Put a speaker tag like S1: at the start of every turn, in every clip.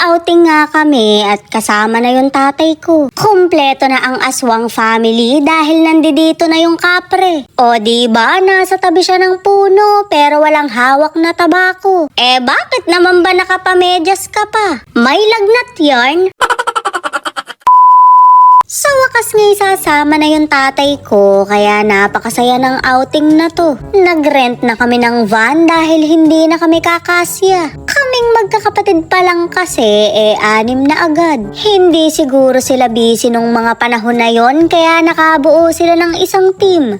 S1: Nag-outing nga kami at kasama na yung tatay ko. Kumpleto na ang aswang family dahil nandito na yung kapre. O diba, nasa tabi siya ng puno pero walang hawak na tabako. Bakit naman ba nakapamedyas ka pa? May lagnat yarn? Sa wakas nga'y sasama na yung tatay ko kaya napakasaya ng outing na to. Nag-rent na kami ng van dahil hindi na kami kakasya. Kaming magkakapatid pa lang kasi 6 na agad. Hindi siguro sila busy nung mga panahon na yon kaya nakabuo sila ng isang team.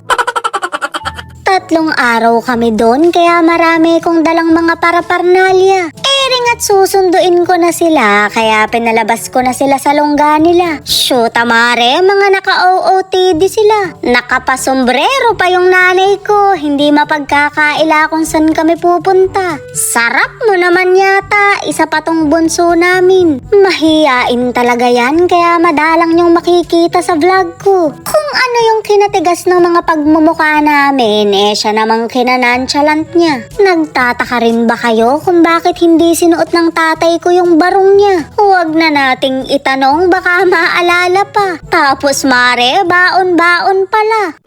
S1: 3 araw kami doon kaya marami kong dalang mga paraparnalya. Ring at susunduin ko na sila kaya pinalabas ko na sila sa longga nila. Shoot amare, mga naka-OOTD sila. Nakapasombrero pa yung nanay ko, hindi mapagkakaila kung saan kami pupunta. Sarap mo naman yata, isa pa tong bunso namin. Mahiyain talaga yan kaya madalang yung makikita sa vlog ko. Kung ano yung kinatigas ng mga pagmumukha namin, siya namang kinanonchalant niya. Nagtataka rin ba kayo kung bakit hindi sinuot ng tatay ko yung barong niya? Huwag na nating itanong, baka maalala pa. Tapos mare, baon-baon pala.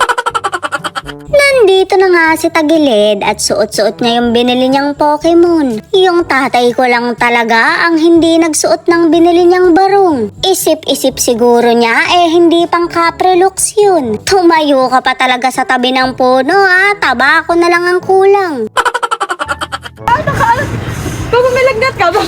S1: Nandito na nga si Tagilid at suot-suot niya yung binili niyang Pokemon. Yung tatay ko lang talaga ang hindi nagsuot ng binili niyang barong. Isip-isip siguro niya hindi pang kapre looks yun. Tumayo ka pa talaga sa tabi ng puno tabako na lang ang kulang.
S2: Kung may lagnat ka ba?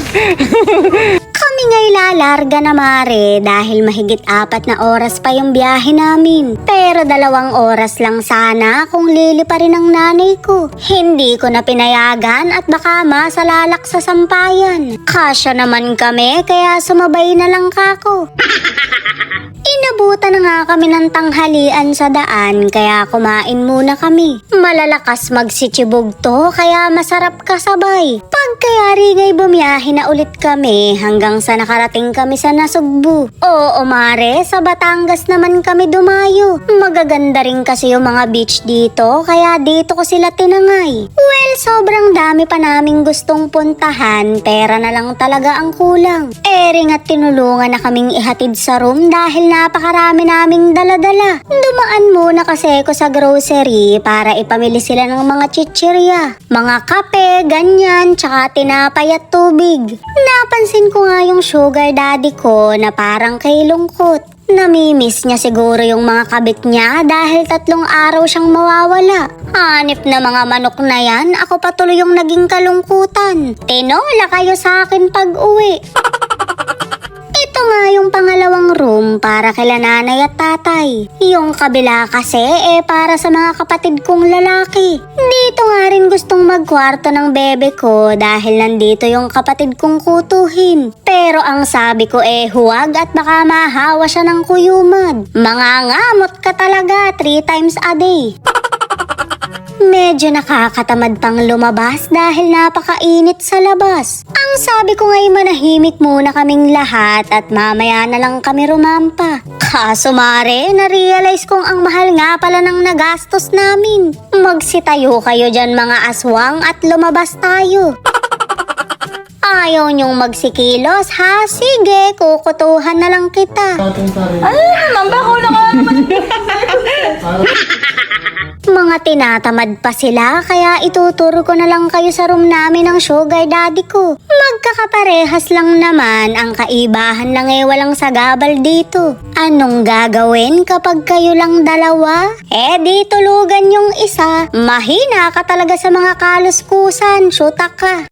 S1: Kami nga'y lalarga na mare dahil mahigit 4 na oras pa yung biyahe namin. Pero 2 oras lang sana kung lili pa rin ang nanay ko. Hindi ko na pinayagan at baka masalalak sa sampayan. Kasya naman kami kaya sumabay na lang kako. Inabutan na nga kami ng tanghalian sa daan kaya kumain muna kami. Malalakas magsichibog to kaya masarap kasabay. Pagkayari nga'y bumiyahe na ulit kami hanggang sa nakarating kami sa Nasugbu. Oo mare, sa Batangas naman kami dumayo. Magaganda rin kasi yung mga beach dito kaya dito ko sila tinangay. Well, sobrang dami pa naming gustong puntahan, pera na lang talaga ang kulang. Ring at tinulungan na kaming ihatid sa room dahil napakarami naming dala-dala. Dumaan muna kasi ako sa grocery para ipamili sila ng mga chichirya, mga kape, ganyan, tsaka tinapay at tubig. Napansin ko nga yung sugar daddy ko na parang kay lungkot. Namimiss niya siguro yung mga kabit niya dahil 3 araw siyang mawawala. Hanip na mga manok na yan, ako patuloy yung naging kalungkutan. Tinola kayo sa akin pag uwi. Ito nga yung pangalawang room para kila nanay at tatay. Yung kabila kasi para sa mga kapatid kong lalaki. Dito nga rin gustong magkwarto ng bebe ko dahil nandito yung kapatid kong kutuhin. Pero ang sabi ko huwag at baka mahawa siya ng kuyumad. Mangangamot ka talaga 3 times a day. Medyo nakakatamad pang lumabas dahil napakainit sa labas. Ang sabi ko nga'y manahimik muna kaming lahat at mamaya na lang kami rumampa. Kaso mare, na-realize kong ang mahal nga pala ng nagastos namin. Magsitayo kayo dyan mga aswang at lumabas tayo. Ayaw niyong magsikilos ha? Sige, kukutuhan na lang kita.
S2: Ano naman ba? Kulang ka naman.
S1: Mga tinatamad pa sila kaya ituturo ko na lang kayo sa room namin ng sugar daddy ko. Magkakaparehas lang naman, ang kaibahan lang walang sagabal dito. Anong gagawin kapag kayo lang dalawa? Di tulugan yung isa. Mahina ka talaga sa mga kaluskusan, syuta ka.